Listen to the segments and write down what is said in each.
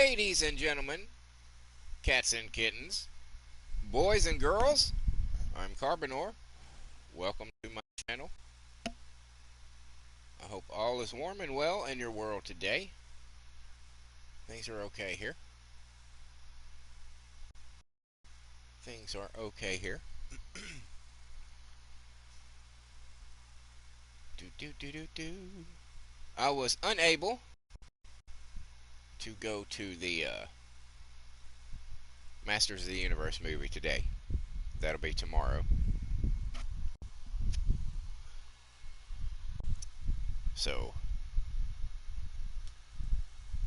Ladies and gentlemen, cats and kittens, boys and girls, I'm Carbonor. Welcome to my channel. I hope all is warm and well in your world today. Things are okay here. Things are okay here. I was unable to go to the Masters of the Universe movie today. That'll be tomorrow. So,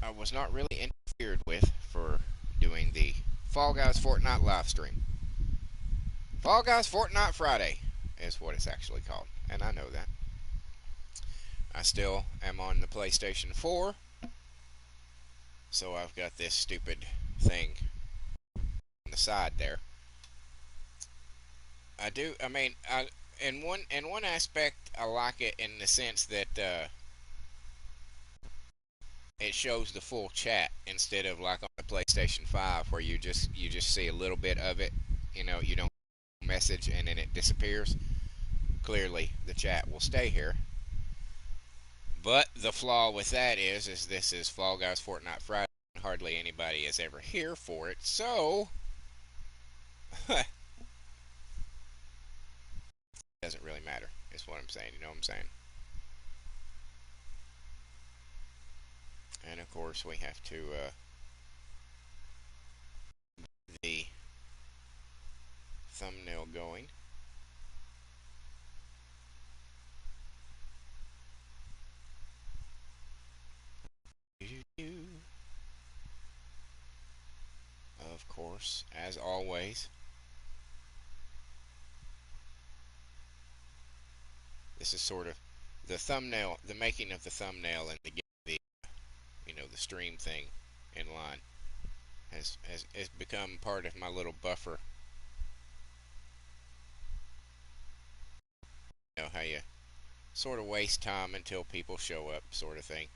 I was not really interfered with for doing the Fall Guys Fortnite live stream. Fall Guys Fortnite Friday is what it's actually called, and I know that. I still am on the PlayStation 4, so I've got this stupid thing on the side there. In one aspect, I like it in the sense that it shows the full chat instead of like on the PlayStation 5 where you just see a little bit of it. You don't message and then it disappears. Clearly, the chat will stay here. But the flaw with that is this is Fall Guys Fortnite Friday. Hardly anybody is ever here for it, so it doesn't really matter. Is what I'm saying. You know what I'm saying? And of course, we have to the thumbnail going. Of course, as always, this is sort of the thumbnail, the making of the thumbnail and the the stream thing in line has become part of my little buffer. You know how you sort of waste time until people show up, sort of thing.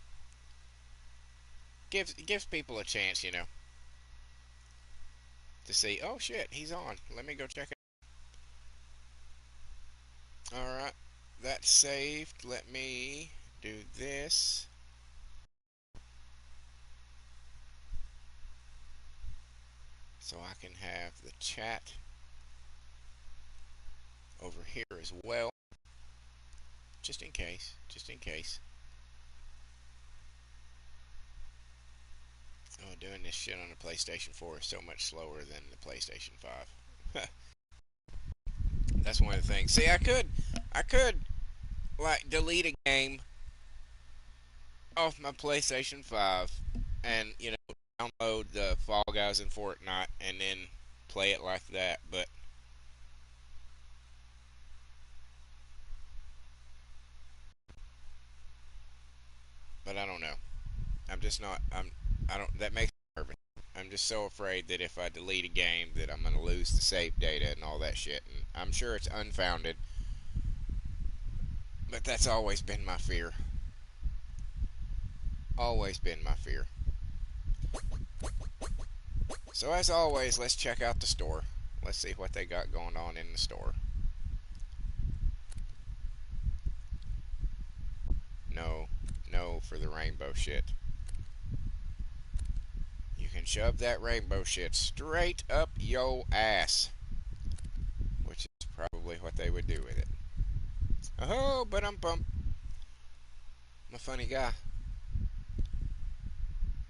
Gives people a chance, to see. Oh shit, he's on. Let me go check it. All right, that's saved. Let me do this. So I can have the chat over here as well. Just in case. Just in case. Oh, doing this shit on the PlayStation 4 is so much slower than the PlayStation 5. That's one of the things. See, I could, like, delete a game off my PlayStation 5 and, download the Fall Guys and Fortnite and then play it like that, but I don't know. I'm just not, I don't, that makes me nervous. I'm just so afraid that if I delete a game that I'm going to lose the save data and all that shit, and I'm sure it's unfounded, but that's always been my fear. Always been my fear. So as always, let's check out the store. Let's see what they got going on in the store. No, no for the rainbow shit. You can shove that rainbow shit straight up yo ass. Which is probably what they would do with it. Oh, but I'm pumped. I'm a funny guy.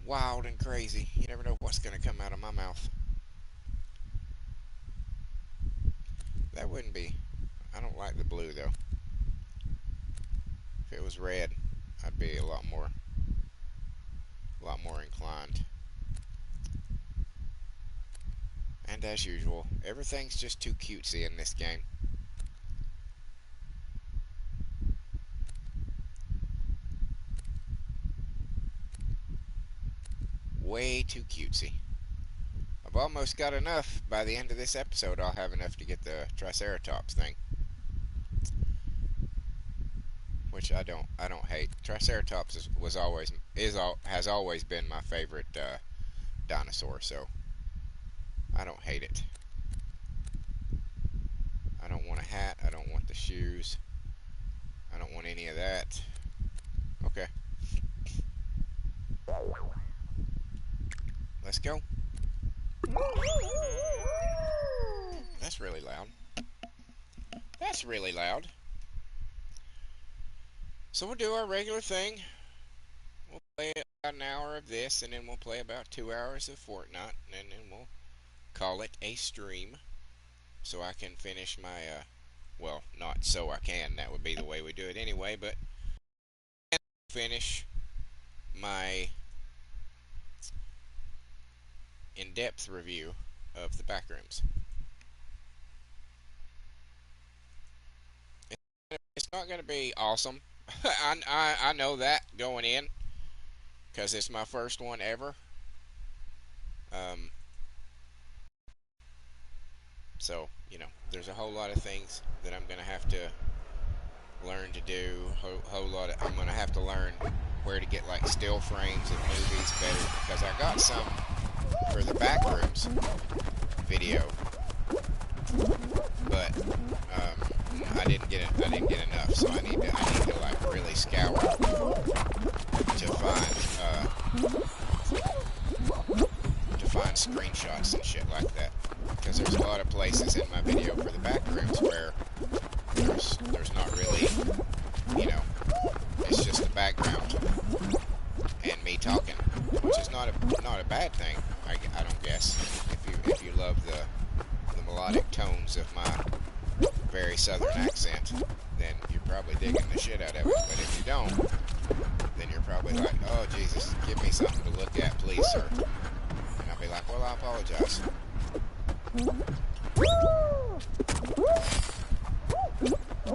Wild and crazy. You never know what's going to come out of my mouth. That wouldn't be. I don't like the blue though. If it was red, I'd be a lot more inclined. And as usual, everything's just too cutesy in this game. Way too cutesy. I've almost got enough. By the end of this episode, I'll have enough to get the Triceratops thing. Which I don't hate. Triceratops has always been my favorite dinosaur, so I don't hate it. I don't want a hat. I don't want the shoes. I don't want any of that. Okay. Let's go. That's really loud. That's really loud. So we'll do our regular thing. We'll play about an hour of this, and then we'll play about 2 hours of Fortnite, and then we'll call it a stream. So I can finish my, well, not so I can. That would be the way we do it anyway, but finish my in-depth review of the backrooms. It's not going to be awesome. I know that going in because it's my first one ever. So, you know, there's a whole lot of things that I'm going to have to learn to do. I'm going to have to learn where to get like still frames of movies better because I got some for the backrooms video, but I didn't get enough, so I need to like really scour to find screenshots and shit like that, because there's a lot of places in my video for the backrooms where there's not really, you know, it's just the background and me talking, which is not a bad thing. I don't guess if you love the melodic tones of my very southern accent, then you're probably digging the shit out of it. But if you don't, then you're probably like, oh Jesus, give me something to look at, please, sir. And I'll be like, well, I apologize.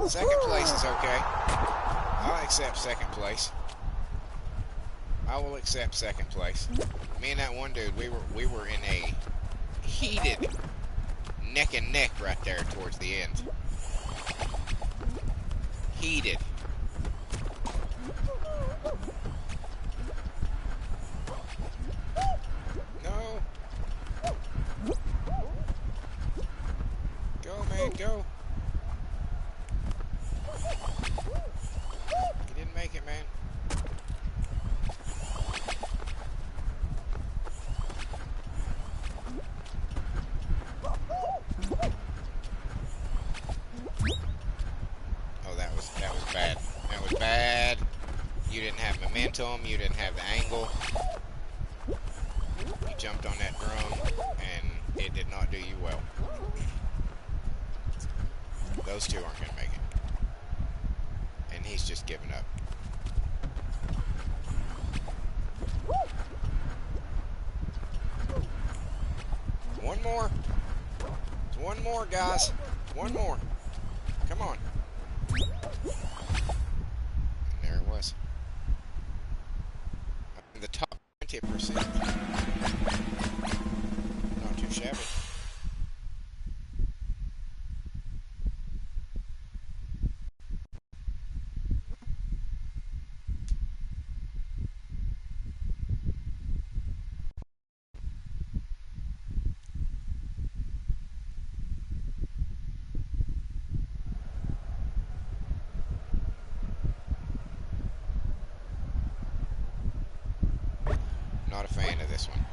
Second place is okay. I'll accept second place. I will accept second place. Me and that one dude, we were in a heated neck and neck right there towards the end. Heated. No. Go, man, go. You didn't make it, man. Bad. That was bad. You didn't have momentum. You didn't have the angle. You jumped on that drum, and it did not do you well. Those two aren't going to make it. And he's just giving up. One more. One more, guys. One more. Come on. The top 20%. Not too shabby. Not a fan of this one.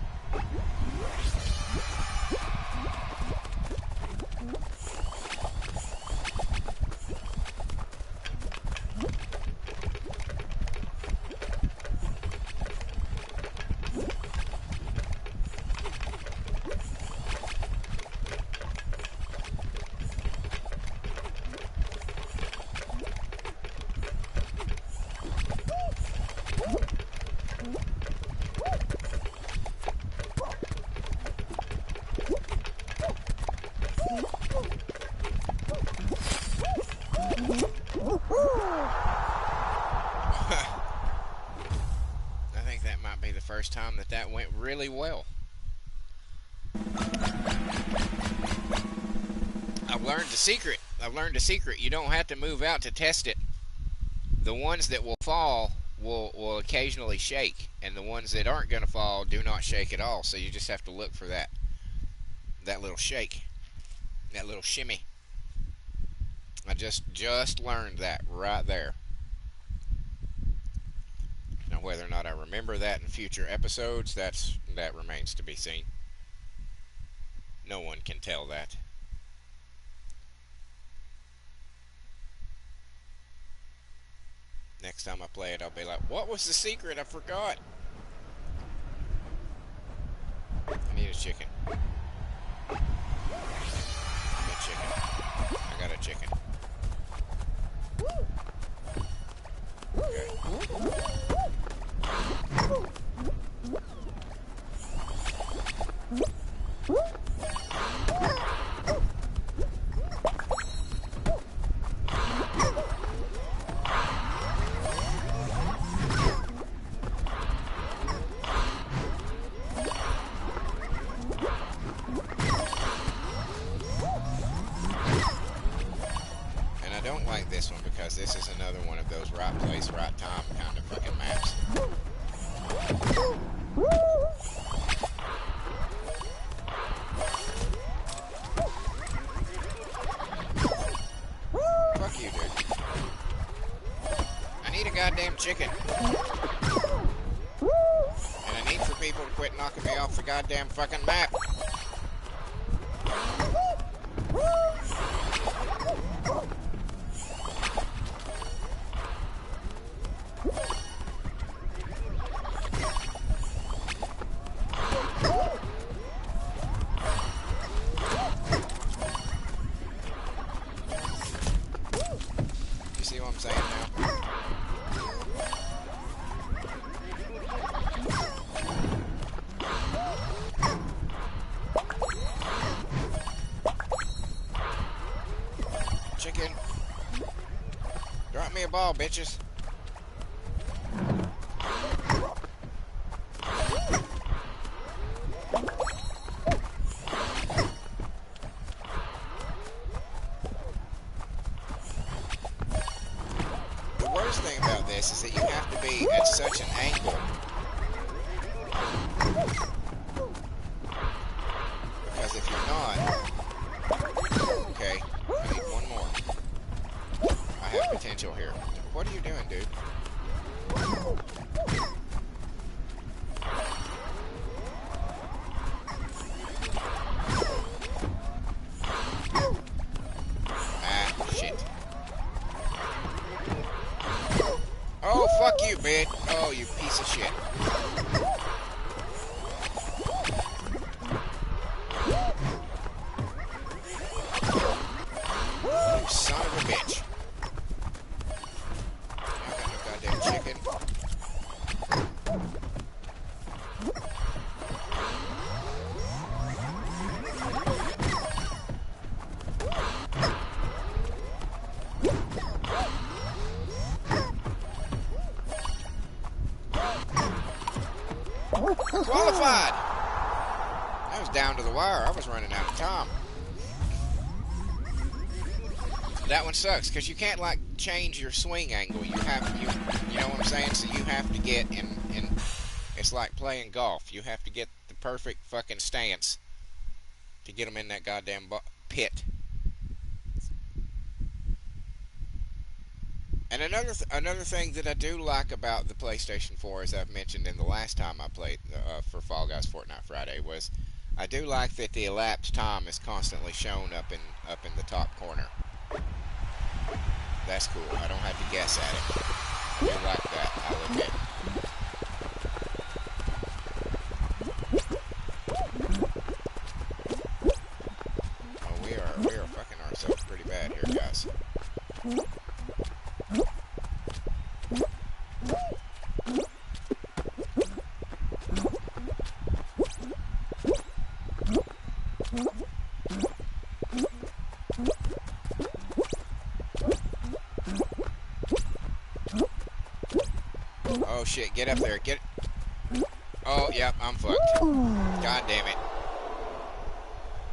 First time that went really well. I've learned the secret. You don't have to move out to test it. The ones that will fall will occasionally shake, and the ones that aren't going to fall do not shake at all. So you just have to look for that little shake, that little shimmy. I just learned that right there. Now, whether or not I remember that in future episodes, that remains to be seen. No one can tell that. Next time I play it, I'll be like, "What was the secret? I forgot." I need a chicken. A chicken. I got a chicken. Okay. This one because this is another one of those right place, right time kind of fucking maps. Fuck you, dude. I need a goddamn chicken. And I need for people to quit knocking me off the goddamn fucking map. See what I'm saying now? Chicken. Drop me a ball, bitches. Thing about this is that you have to be at such an angle because if you're not, okay, I need one more. I have potential here. What are you doing, dude? Oh, fuck you, bitch. Oh, you piece of shit. You son of a bitch. I got no goddamn chicken. Qualified! That was down to the wire. I was running out of time. That one sucks because you can't like change your swing angle. You know what I'm saying? So you have to get in. It's like playing golf. You have to get the perfect fucking stance to get them in that goddamn pit. And another thing that I do like about the PlayStation 4, as I've mentioned in the last time I played for Fall Guys Fortnite Friday, was I do like that the elapsed time is constantly shown up in the top corner. That's cool. I don't have to guess at it. I do like that, I'll admit. Oh, we are fucking ourselves pretty bad here, guys. Oh shit, get up there, get... Oh, yep, I'm fucked. God damn it.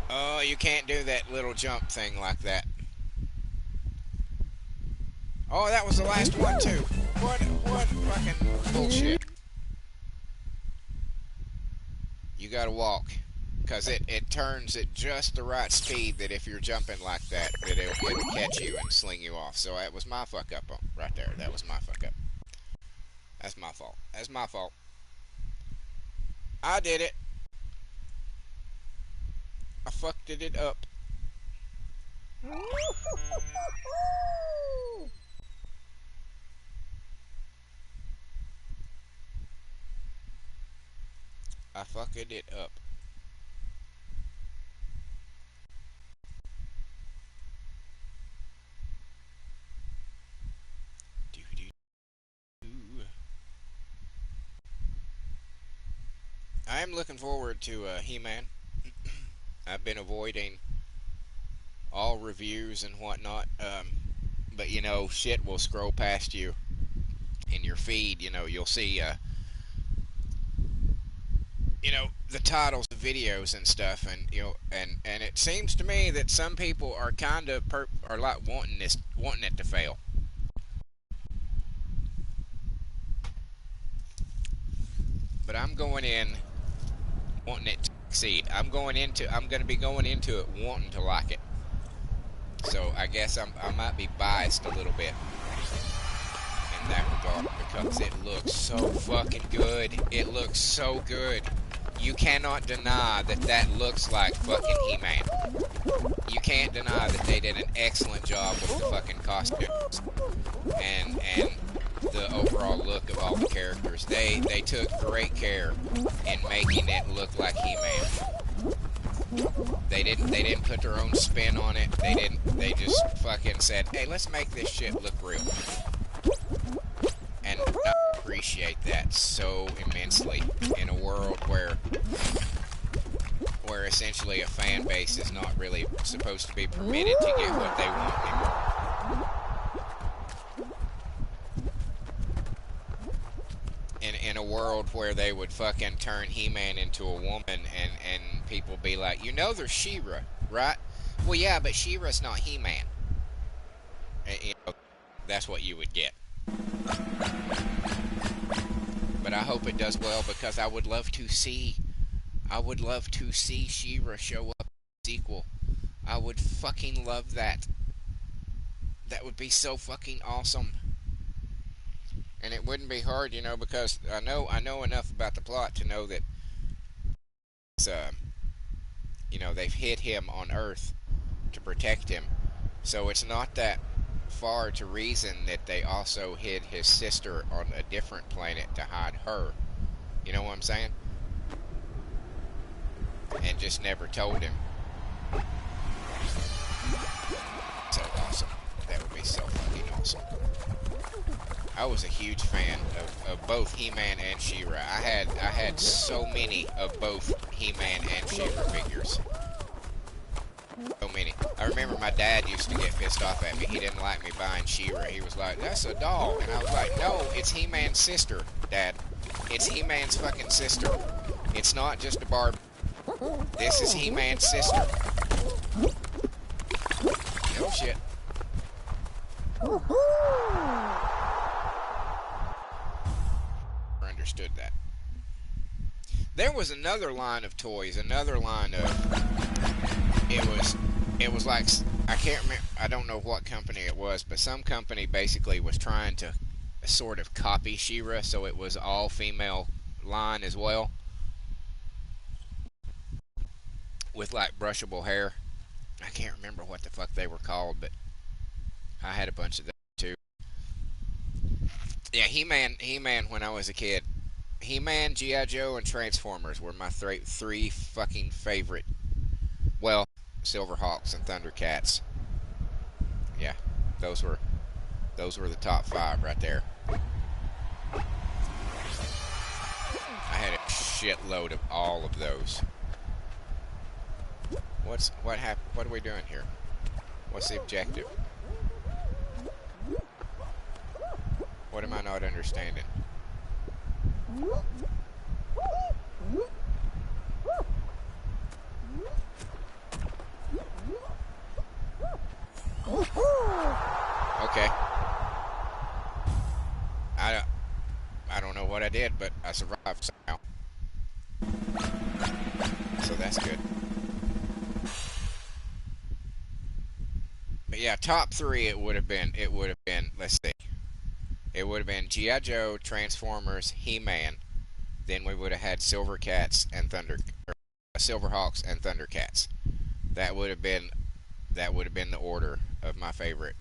Oh, you can't do that little jump thing like that. Oh, that was the last one too. What fucking bullshit. You gotta walk. Because it turns at just the right speed that if you're jumping like that, that it'll catch you and sling you off. So that was my fuck up right there. That was my fuck up. That's my fault. That's my fault. I did it. I fucked it up. I fucked it up. I am looking forward to He-Man. I've been avoiding all reviews and whatnot, but you know, shit will scroll past you in your feed. You know, you'll see, you know, the titles of videos and stuff, and you know, and it seems to me that some people are kind of are like wanting it to fail. But I'm going in wanting it to succeed. I'm going to be going into it wanting to like it. So I guess I might be biased a little bit in that regard because it looks so fucking good. It looks so good. You cannot deny that that looks like fucking He-Man. You can't deny that they did an excellent job with the fucking costumes and the overall look of all the characters. They took great care in making it look like He-Man. They didn't put their own spin on it. They just fucking said, "Hey, let's make this shit look real." And I appreciate that so immensely in a world where essentially a fan base is not really supposed to be permitted to get what they want anymore. In a world where they would fucking turn He-Man into a woman and people be like, you know there's She-Ra, right? Well, yeah, but She-Ra's not He-Man. And, you know, that's what you would get. But I hope it does well because I would love to see She-Ra show up in the sequel. I would fucking love that. That would be so fucking awesome. And it wouldn't be hard, you know, because I know enough about the plot to know that it's, you know, they've hid him on Earth to protect him. So it's not that far to reason that they also hid his sister on a different planet to hide her. You know what I'm saying? And just never told him. So awesome. That would be so fucking awesome. I was a huge fan of both He-Man and She-Ra. I had so many of both He-Man and She-Ra figures. So many. I remember my dad used to get pissed off at me. He didn't like me buying She-Ra. He was like, "That's a doll." And I was like, "No, it's He-Man's sister, Dad. It's He-Man's fucking sister. It's not just a Barbie. This is He-Man's sister." No shit. Understood that. There was another line of toys, another line of it was like I can't remember, I don't know what company it was, but some company basically was trying to sort of copy She-Ra, so it was all female line as well with like brushable hair. I can't remember what the fuck they were called, but I had a bunch of them too. Yeah, He-Man when I was a kid. He-Man, G.I. Joe, and Transformers were my three fucking favorite. Well, Silverhawks and Thundercats. Yeah, those were the top 5 right there. I had a shitload of all of those. What happened? What are we doing here? What's the objective? What am I not understanding? Okay. did, but I survived somehow. So that's good. But yeah, top three it would have been. It would have been. Let's see. It would have been GI Joe, Transformers, He-Man. Then we would have had Silvercats and Silverhawks and Thundercats. That would have been. That would have been the order of my favorite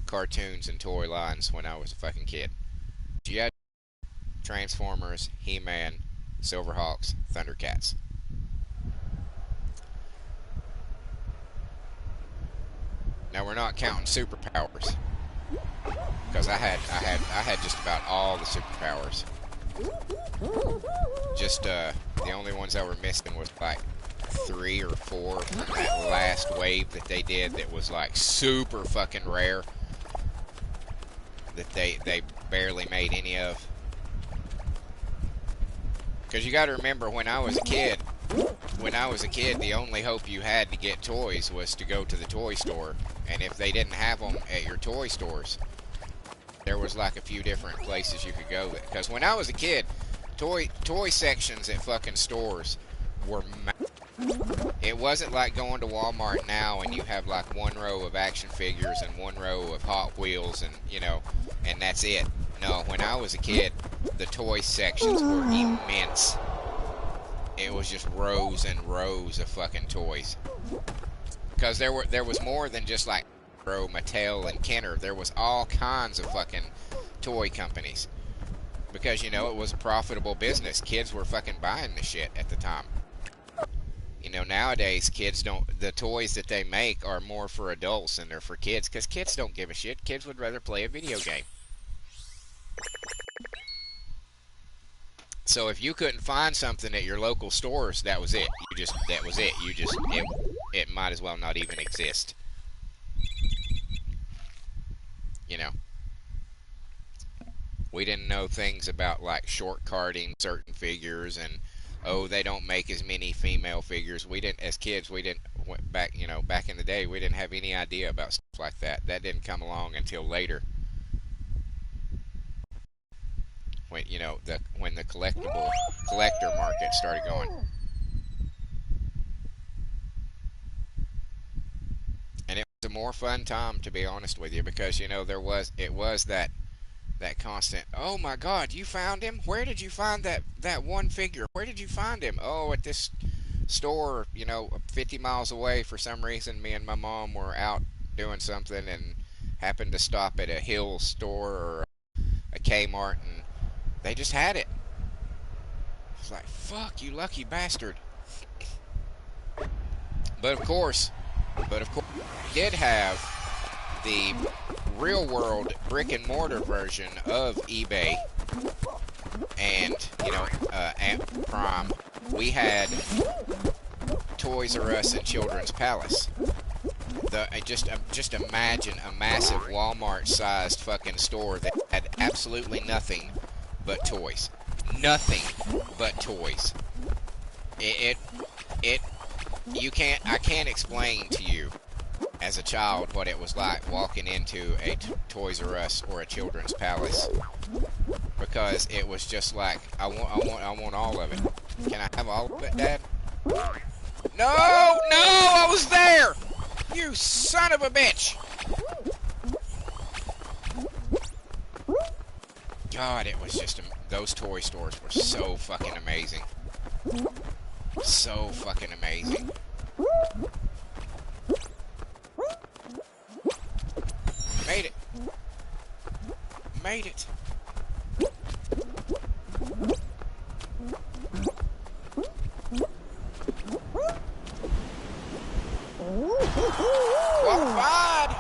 cartoons and toy lines when I was a fucking kid. GI Transformers, He-Man, Silverhawks, Thundercats. Now we're not counting superpowers because I had just about all the superpowers. Just the only ones that were missing was like 3 or 4 from that last wave that they did that was like super fucking rare that they barely made any of. Because you got to remember, when I was a kid, the only hope you had to get toys was to go to the toy store. And if they didn't have them at your toy stores, there was like a few different places you could go. Because when I was a kid, toy sections at fucking stores were it wasn't like going to Walmart now and you have like one row of action figures and one row of Hot Wheels and, you know, and that's it. No, when I was a kid, the toy sections were immense. It was just rows and rows of fucking toys. Because there was more than just like Mattel and Kenner. There was all kinds of fucking toy companies. Because, you know, it was a profitable business. Kids were fucking buying the shit at the time. You know, nowadays, kids don't... The toys that they make are more for adults than they're for kids. Because kids don't give a shit. Kids would rather play a video game. So if you couldn't find something at your local stores, that was it. That was it. It might as well not even exist. You know. We didn't know things about like short-carding certain figures and, oh, they don't make as many female figures. We didn't, as kids, we didn't, back in the day, we didn't have any idea about stuff like that. That didn't come along until later. When, you know, when the collector market started going. And it was a more fun time, to be honest with you, because, you know, it was that constant, oh my god, you found him? Where did you find that one figure? Where did you find him? Oh, at this store, you know, 50 miles away. For some reason, me and my mom were out doing something and happened to stop at a Hill store or a Kmart, and they just had it. I was like, fuck, you lucky bastard. But of course, we did have the real world brick and mortar version of eBay and, you know, Prime. We had Toys R Us and Children's Palace. Just imagine a massive Walmart-sized fucking store that had absolutely nothing but toys. Nothing but toys. I can't explain to you as a child what it was like walking into a Toys R Us or a Children's Palace, because it was just like, I want all of it. Can I have all of it, Dad? No, I was there. You son of a bitch. God, it was just those toy stores were so fucking amazing. So fucking amazing. Made it. Qualified.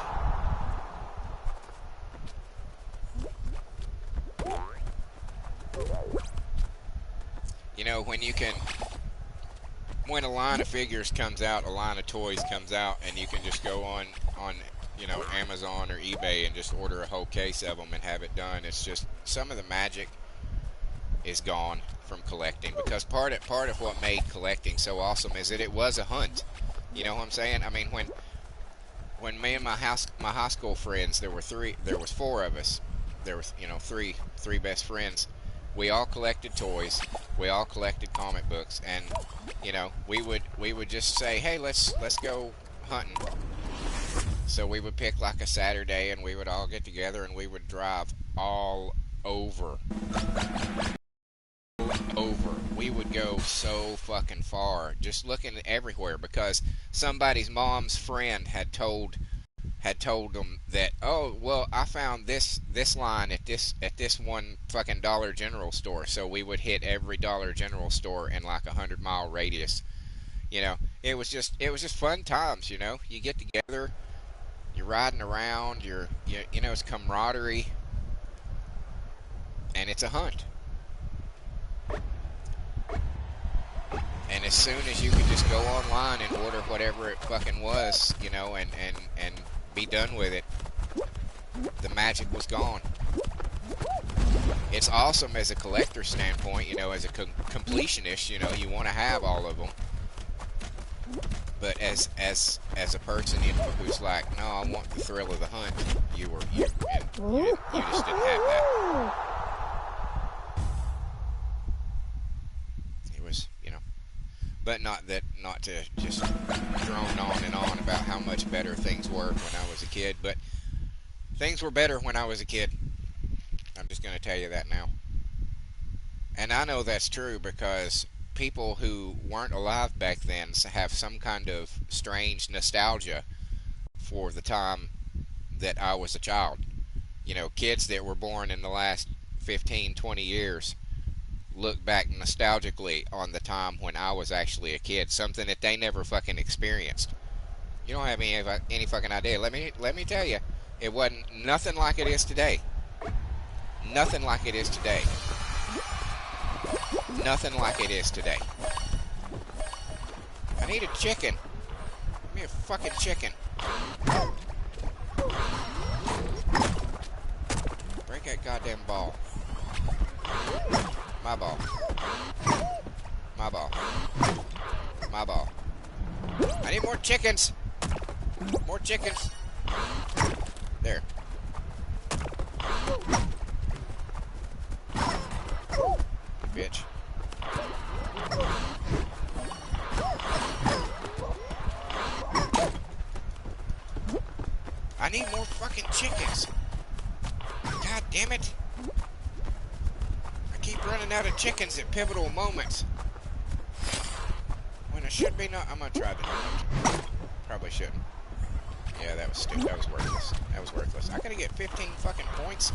You know, when a line of figures comes out, a line of toys comes out, and you can just go on you know, Amazon or eBay and just order a whole case of them and have it done. It's just, some of the magic is gone from collecting, because part of what made collecting so awesome is that it was a hunt. You know what I'm saying? I mean, when me and my high school friends, there was 4 of us. There was, you know, three best friends. We all collected toys. We all collected comic books, and we would just say, hey, let's go hunting. So we would pick like a Saturday, and we would all get together, and we would drive all over, over. We would go so fucking far, just looking everywhere because somebody's mom's friend had told them that, oh well, I found this line at this one fucking Dollar General store. So we would hit every Dollar General store in like 100-mile radius. It was just fun times. You get together, you're riding around, it's camaraderie, and it's a hunt. And as soon as you could just go online and order whatever it fucking was, and be done with it, the magic was gone. It's awesome as a collector standpoint, as a completionist, you want to have all of them. But as a person, who's like, no, I want the thrill of the hunt, you just didn't have that. It was, but not to just drone on and on about how much better things were when I was a kid. But things were better when I was a kid. I'm just going to tell you that now. And I know that's true because people who weren't alive back then have some kind of strange nostalgia for the time that I was a child. Kids that were born in the last 15, 20 years look back nostalgically on the time when I was actually a kid, something that they never fucking experienced. You don't have any fucking idea. Let me tell you, it wasn't nothing like it is today. Nothing like it is today. Nothing like it is today. I need a chicken. Give me a fucking chicken. Break that goddamn ball. My ball. My ball. My ball. I need more chickens. More chickens. There. Bitch. I need more fucking chickens. God damn it. I keep running out of chickens at pivotal moments. When I should be not. I'm gonna try to. Probably shouldn't. Yeah, that was stupid. That was worthless. That was worthless. I gotta get 15 fucking points.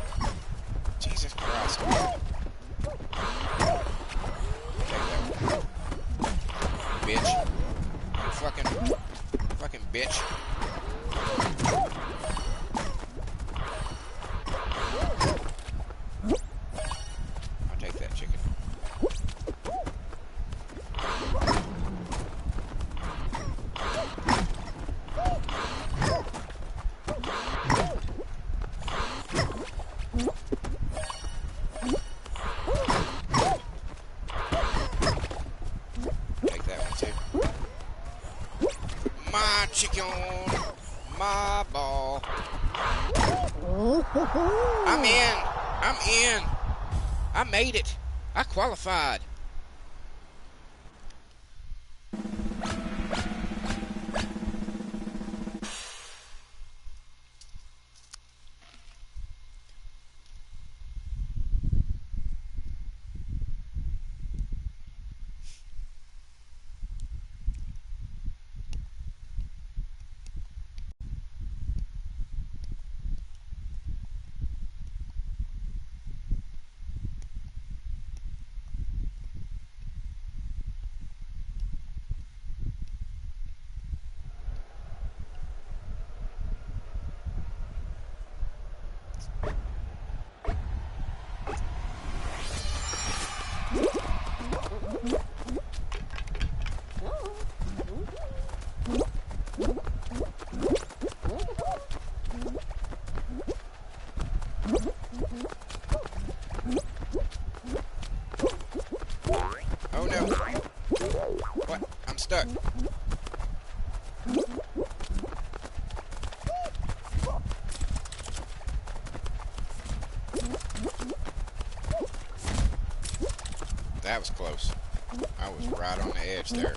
Jesus Christ. Bitch. You fucking bitch. I'll take that chicken. Chicken, my ball. I'm in. I'm in. I made it. I qualified. Oh no. What? I'm stuck. was right on the edge there.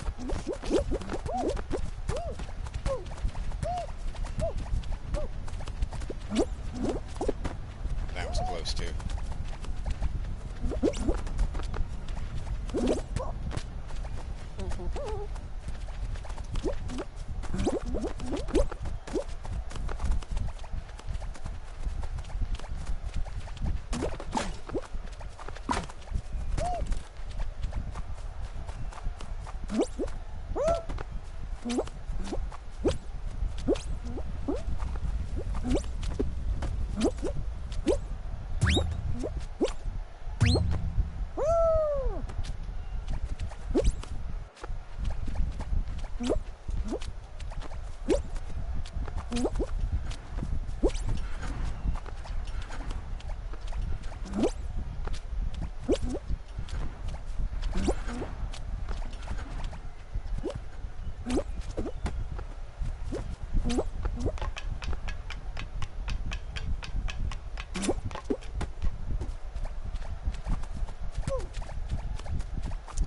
That was close too.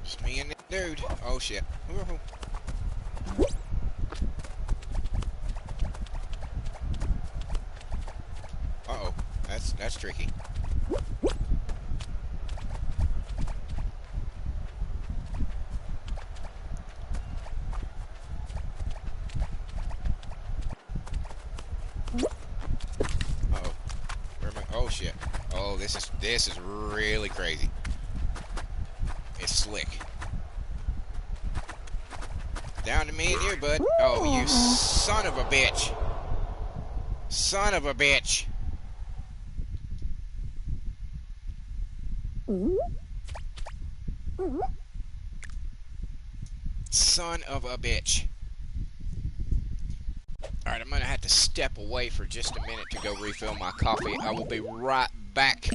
Just me and the dude. Oh shit. Uh-oh. That's tricky. Uh-oh. Where am I? Oh shit. Oh, this is really crazy. It's slick. Down to me and you, bud. Oh, you son of a bitch. Son of a bitch. Son of a bitch. Alright, I'm going to have to step away for just a minute to go refill my coffee. I will be right back.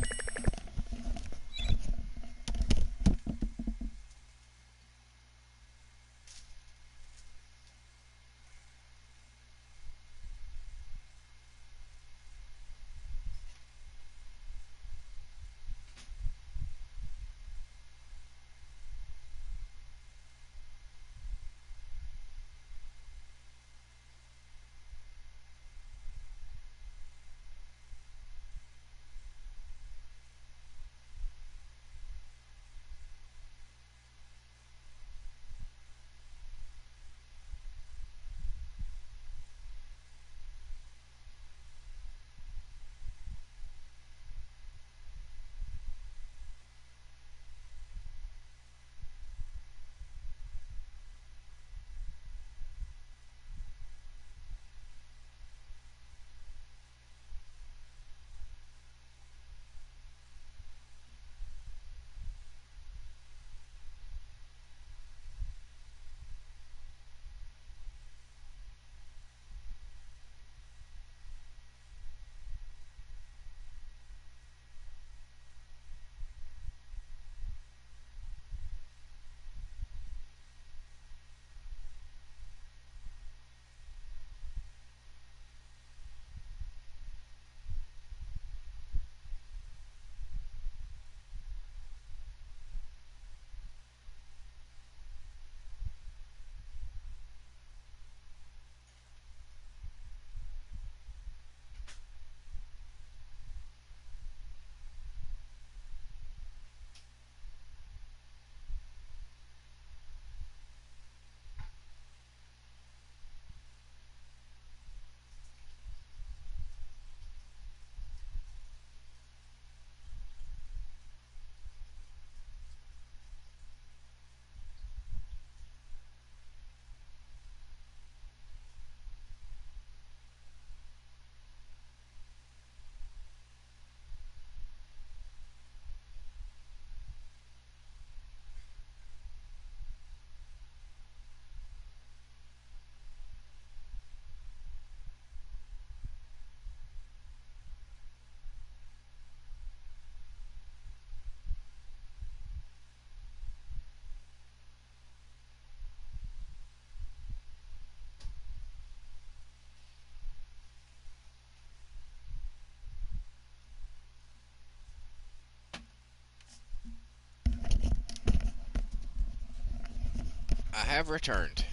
I have returned.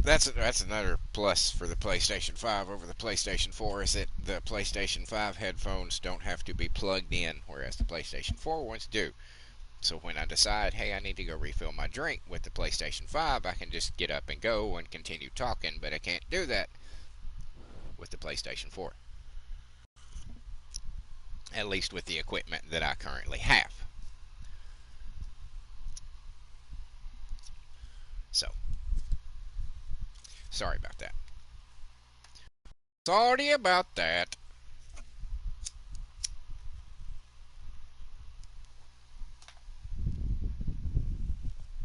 That's another plus for the PlayStation 5 over the PlayStation 4 is that the PlayStation 5 headphones don't have to be plugged in, whereas the PlayStation 4 ones do. So when I decide, hey, I need to go refill my drink with the PlayStation 5, I can just get up and go and continue talking, but I can't do that with the PlayStation 4. At least with the equipment that I currently have. So, sorry about that. Sorry about that.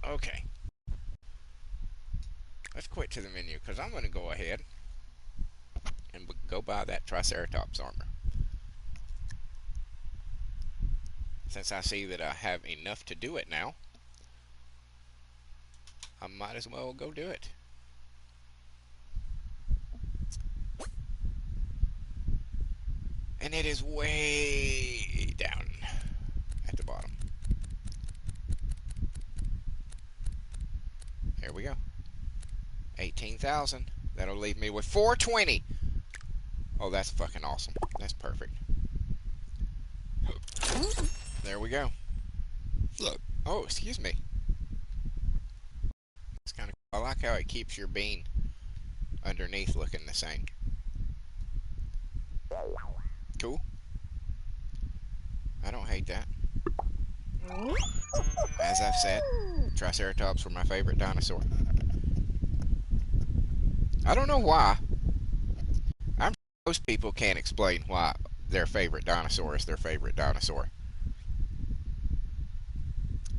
Okay, let's quit to the menu because I'm going to go ahead and go buy that Triceratops armor. Since I see that I have enough to do it now, I might as well go do it. And it is way down at the bottom. Here we go. 18,000. That'll leave me with 420. Oh, that's fucking awesome. That's perfect. There we go. Oh, excuse me. It's kind of cool. I like how it keeps your bean underneath looking the same. Cool. I don't hate that. As I've said, Triceratops were my favorite dinosaur. I don't know why. I'm sure most people can't explain why their favorite dinosaur is their favorite dinosaur.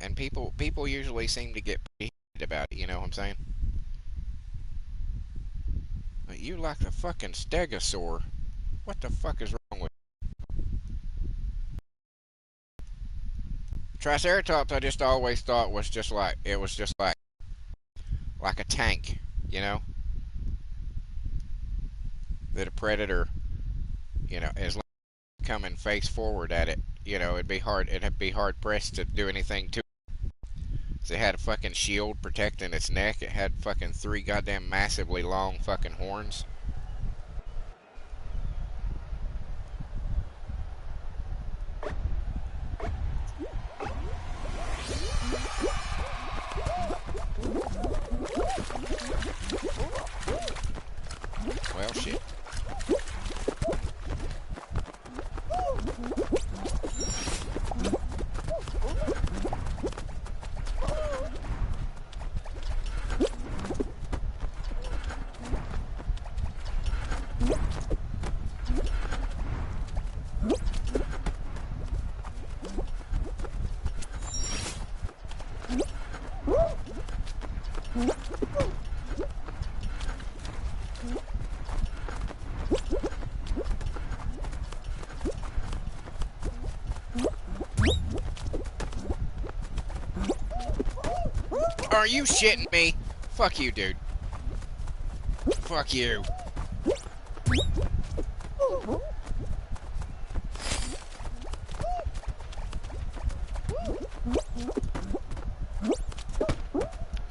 And people usually seem to get pretty heated about it, you know what I'm saying? But you like the fucking stegosaur. What the fuck is wrong with Triceratops? I just always thought was just like it was just like a tank, you know? That a predator, as long as you come and face forward at it, it'd be hard pressed to do anything to it. It had a fucking shield protecting its neck. It had fucking 3 goddamn massively long fucking horns. Well, shit. Are you shitting me? Fuck you, dude. Fuck you.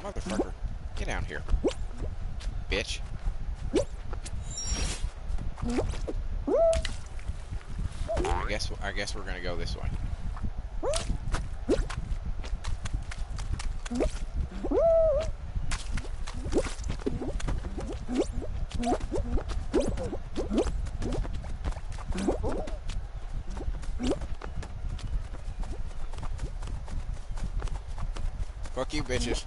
Motherfucker. Get down here. Bitch. I guess we're gonna go this way. Fuck you, bitches.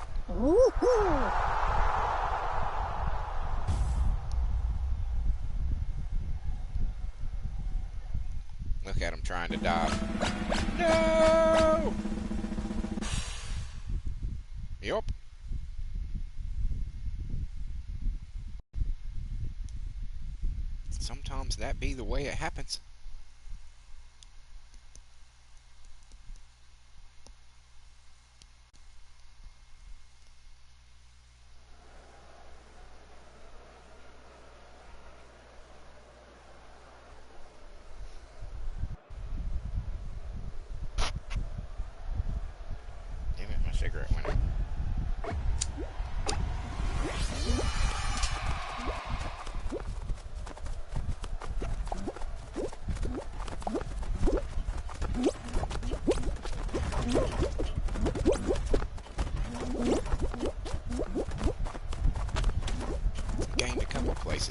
Look at him trying to dive. No! Yup. Sometimes that be the way it happens. Damn it, my cigarette went out.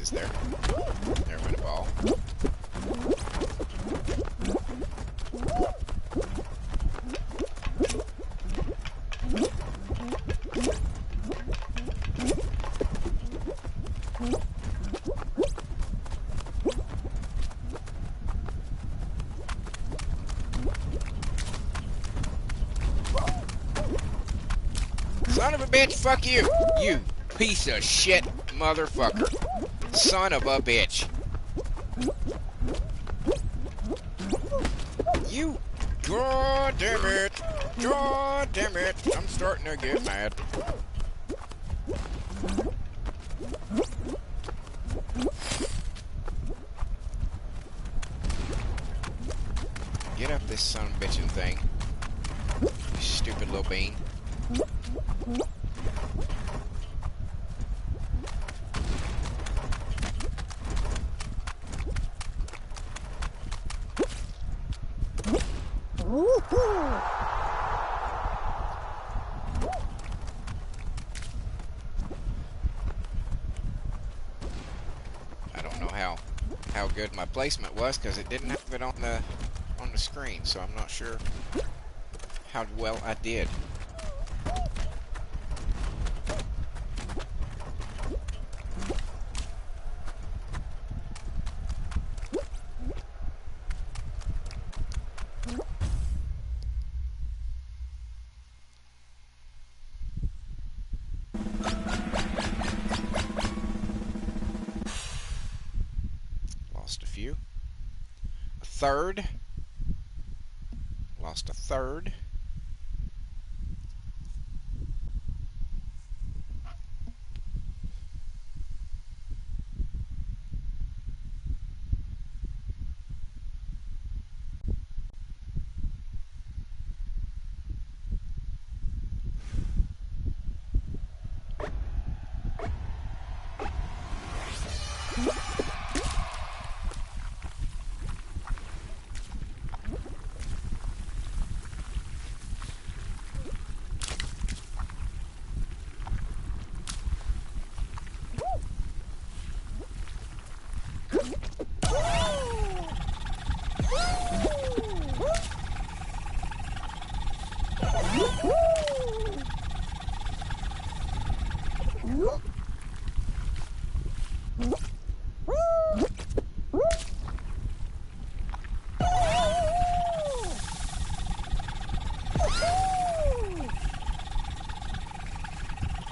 bases there. There went a ball. Son of a bitch, fuck you! You piece of shit motherfucker. Son of a bitch. You, god damn it. God damn it. I'm starting to get mad. Get up this son of a bitchin' thing. You stupid little bean. I don't know how good my placement was because it didn't have it on the screen, so I'm not sure how well I did. Lost a few. A third. Lost a third.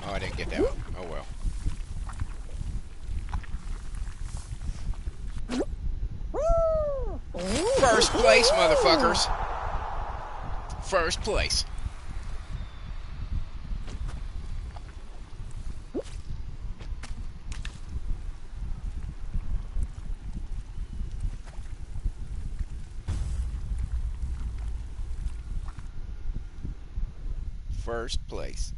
Oh, I didn't get that one. Oh well. First place, motherfuckers. First place. First place.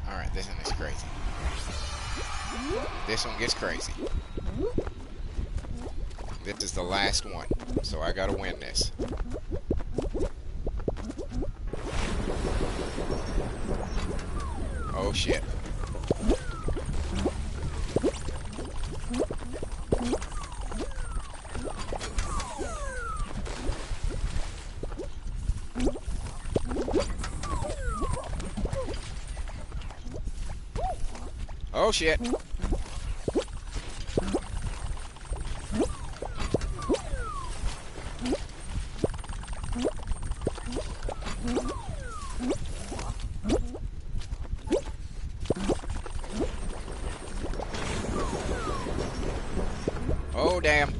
Alright, this one is crazy. This one gets crazy. This is the last one, so I gotta win this. Oh shit. Oh shit. Oh damn.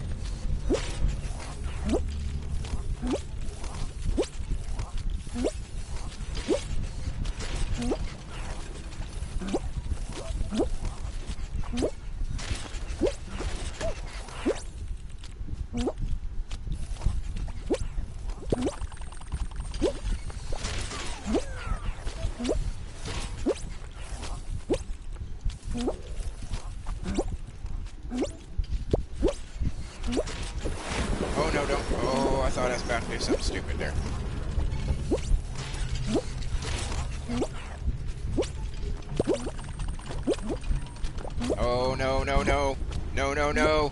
no, no. No, no, no.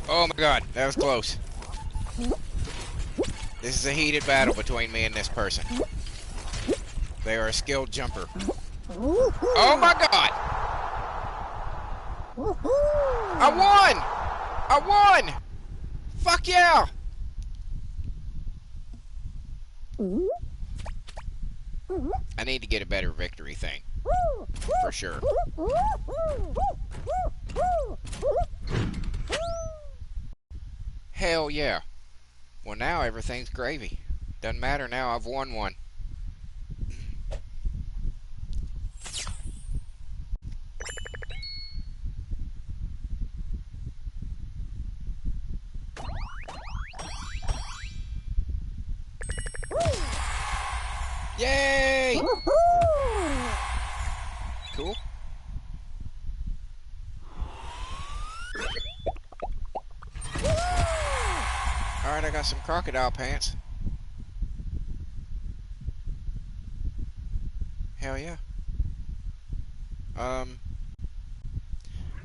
Oh my god, that was close. This is a heated battle between me and this person. They are a skilled jumper. Oh my god! I won! I won! Fuck yeah! I need to get a better victory thing. For sure. Hell yeah. Well, now everything's gravy. Doesn't matter now, I've won one. Yay! Cool. Alright, I got some crocodile pants. Hell yeah.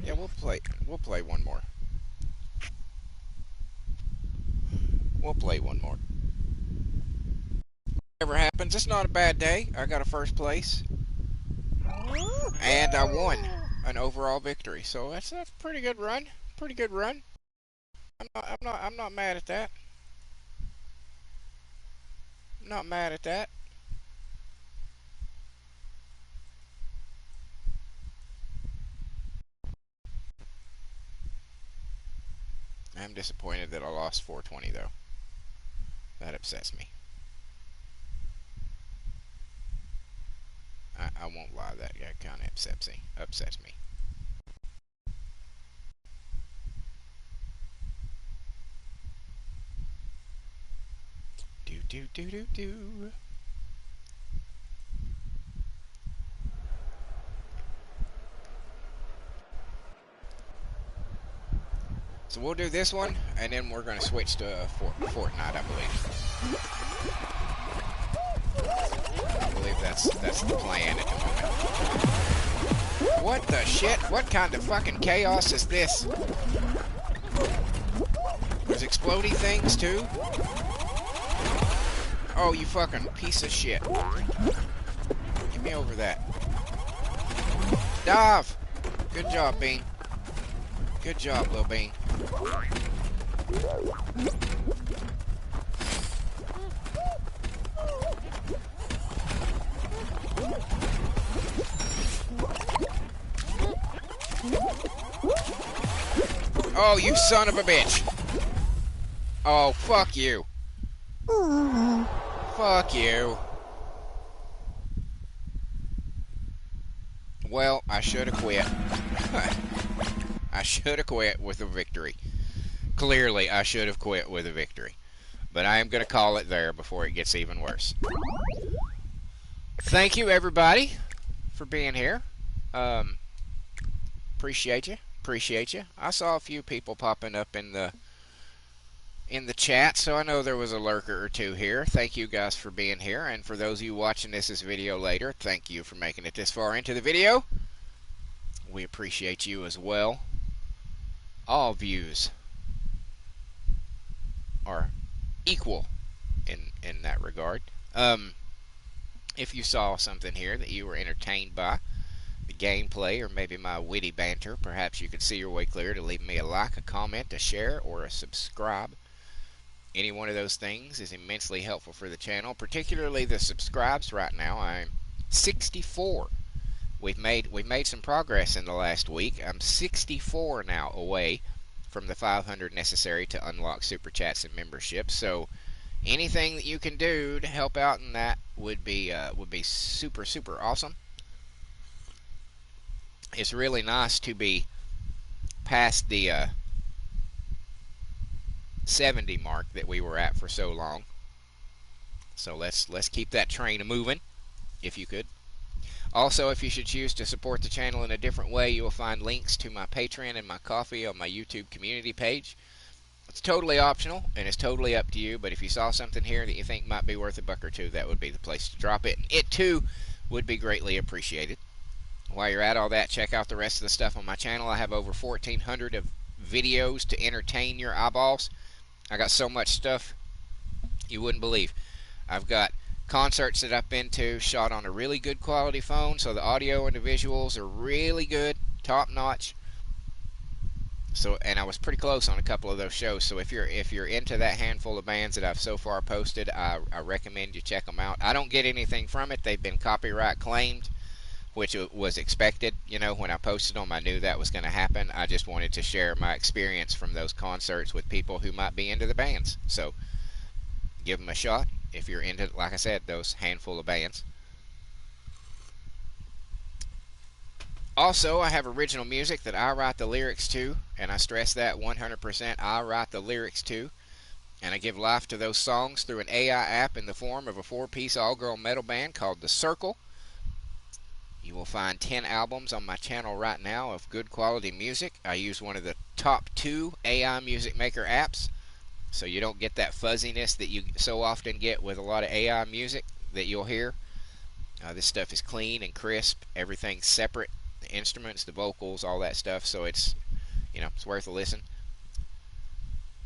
Yeah, we'll play one more. We'll play one more. Whatever happens, it's not a bad day. I got a first place. And I won an overall victory. So that's a pretty good run. Pretty good run. I'm not mad at that. I'm not mad at that. I'm disappointed that I lost 420 though. That upsets me. I won't lie, that kind of upsets me. Do. So we'll do this one, and then we're going to switch to Fortnite, I believe. I believe that's the plan at the moment. What the shit? What kind of fucking chaos is this? There's exploding things too? Oh, you fucking piece of shit. Give me over that. Dive! Good job, Bean. Good job, Lil Bean. Oh, you son of a bitch. Oh, fuck you. Fuck you. Well, I should have quit. I should have quit with a victory. Clearly, I should have quit with a victory. But I am going to call it there before it gets even worse. Thank you, everybody, for being here. Appreciate you. Appreciate you. I saw a few people popping up in the chat, so I know there was a lurker or two here. Thank you guys for being here, and for those of you watching this video later, thank you for making it this far into the video. We appreciate you as well. All views are equal in that regard. If you saw something here that you were entertained by, the gameplay, or maybe my witty banter, perhaps you could see your way clear to leave me a like, a comment, a share, or a subscribe. Any one of those things is immensely helpful for the channel, particularly the subscribes. Right now I'm 64. We've made some progress in the last week. I'm 64 now away from the 500 necessary to unlock super chats and memberships. So anything that you can do to help out in that would be super awesome. It's really nice to be past the 70 mark that we were at for so long. So let's keep that train moving, if you could. Also, if you should choose to support the channel in a different way, you will find links to my Patreon and my Ko-fi on my YouTube community page. It's totally optional, and it's totally up to you, but if you saw something here that you think might be worth $1 or $2, that would be the place to drop it. And it, too, would be greatly appreciated. While you're at all that, check out the rest of the stuff on my channel. I have over 1,400 of videos to entertain your eyeballs. I got so much stuff you wouldn't believe. I've got concerts that I've been to shot on a really good quality phone, so the audio and the visuals are really good, top notch. So, and I was pretty close on a couple of those shows. So if you're into that handful of bands that I've so far posted, I recommend you check them out. I don't get anything from it. They've been copyright claimed, which was expected. You know, when I posted them, I knew that was going to happen. I just wanted to share my experience from those concerts with people who might be into the bands. So give them a shot if you're into, like I said, those handful of bands. Also, I have original music that I write the lyrics to, and I stress that 100%. I write the lyrics to, and I give life to those songs through an AI app in the form of a 4-piece all-girl metal band called The Circle. You will find 10 albums on my channel right now of good quality music. I use one of the top 2 AI music maker apps, so you don't get that fuzziness that you so often get with a lot of AI music that you'll hear. This stuff is clean and crisp. Everything's separate. The instruments, the vocals, all that stuff. So it's, it's worth a listen.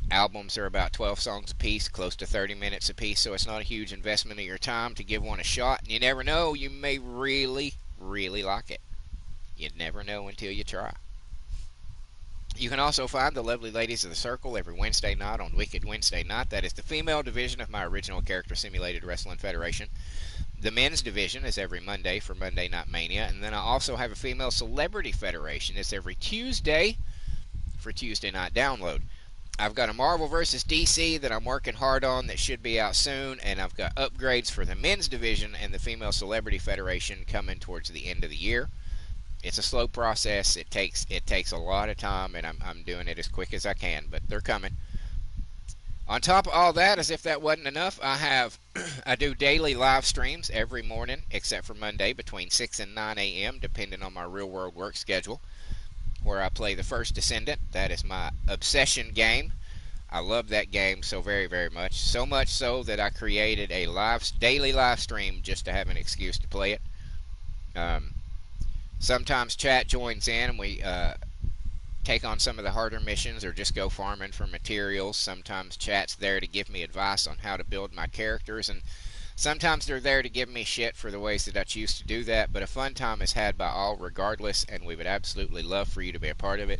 Albums are about 12 songs a piece, close to 30 minutes a piece, so it's not a huge investment of your time to give one a shot. And you never know, you may really, really like it. You never know until you try. You can also find the lovely ladies of the Circle every Wednesday night on Wicked Wednesday Night. That is the female division of my original character simulated wrestling federation. The men's division is every Monday for Monday Night Mania. And then I also have a female celebrity federation. It's every Tuesday for Tuesday Night Download. I've got a Marvel vs. DC that I'm working hard on that should be out soon. And I've got upgrades for the men's division and the female celebrity federation coming towards the end of the year. It's a slow process. It takes a lot of time, and I'm doing it as quick as I can, but they're coming. On top of all that, as if that wasn't enough, I do daily live streams every morning, except for Monday, between 6 and 9 a.m., depending on my real-world work schedule, where I play the First Descendant. That is my obsession game. I love that game so very, very much. So much so that I created a daily live stream just to have an excuse to play it. Sometimes chat joins in and we take on some of the harder missions or just go farming for materials. Sometimes chat's there to give me advice on how to build my characters, and sometimes they're there to give me shit for the ways that I choose to do that. But a fun time is had by all regardless, and we would absolutely love for you to be a part of it.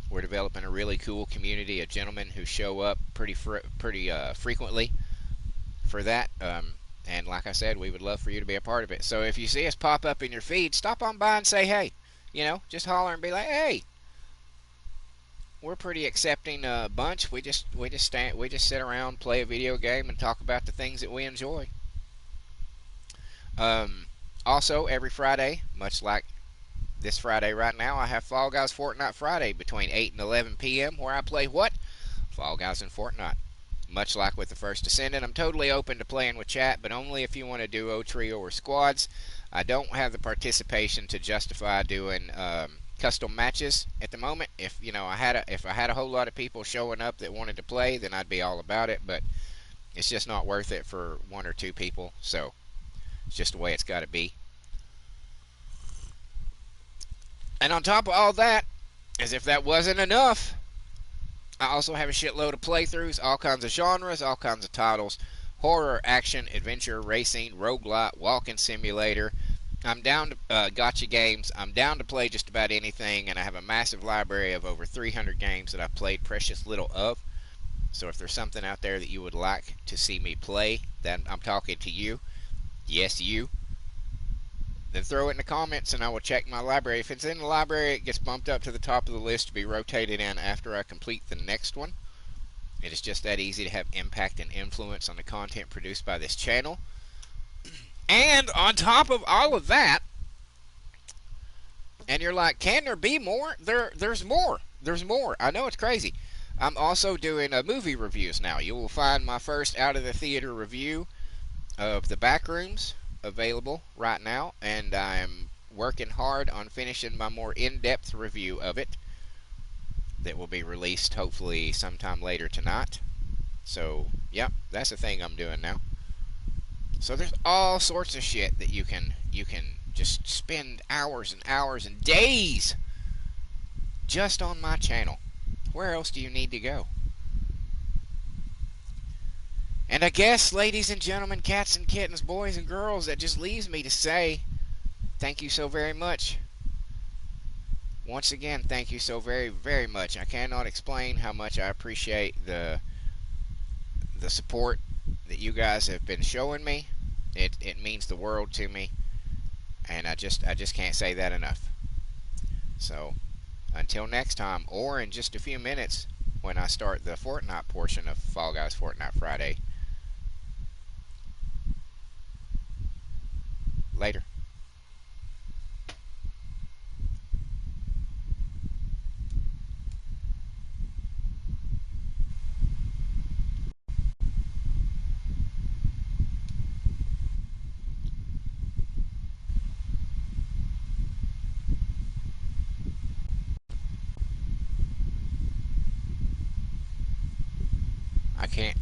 We're developing a really cool community of gentlemen who show up pretty frequently for that. And like I said, we would love for you to be a part of it. So if you see us pop up in your feed, stop on by and say hey. Just holler and be like, hey. We're a pretty accepting bunch. We just sit around, play a video game, and talk about the things that we enjoy. Also, every Friday, much like this Friday right now, I have Fall Guys Fortnite Friday between 8 and 11 p.m. where I play what? Fall Guys in Fortnite. Much like with the First Descendant, I'm totally open to playing with chat, but only if you want to duo, trio, or squads. I don't have the participation to justify doing custom matches at the moment. If I had a whole lot of people showing up that wanted to play, then I'd be all about it. But it's just not worth it for 1 or 2 people. So it's just the way it's got to be. And on top of all that, as if that wasn't enough, I also have a shitload of playthroughs, all kinds of genres, all kinds of titles. Horror, action, adventure, racing, roguelite, walking simulator. I'm down to gotcha games. I'm down to play just about anything, and I have a massive library of over 300 games that I've played precious little of. So if there's something out there that you would like to see me play, then I'm talking to you. Yes, you. Then throw it in the comments and I will check my library. If it's in the library, it gets bumped up to the top of the list to be rotated in after I complete the next one. It is just that easy to have impact and influence on the content produced by this channel. And on top of all of that, and you're like, can there be more? There's more. There's more. I know it's crazy. I'm also doing movie reviews now. You will find my first out of the theater review of The Backrooms available right now, and I'm working hard on finishing my more in-depth review of it that will be released hopefully sometime later tonight. So, yep, that's the thing I'm doing now. So there's all sorts of shit that you can just spend hours and hours and days just on my channel. Where else do you need to go? And I guess, ladies and gentlemen, cats and kittens, boys and girls, that just leaves me to say thank you so very much. Once again, thank you so very, very much. I cannot explain how much I appreciate the support that you guys have been showing me. It means the world to me, and I just can't say that enough. So until next time, or in just a few minutes when I start the Fortnite portion of Fall Guys Fortnite Friday. Later. I can't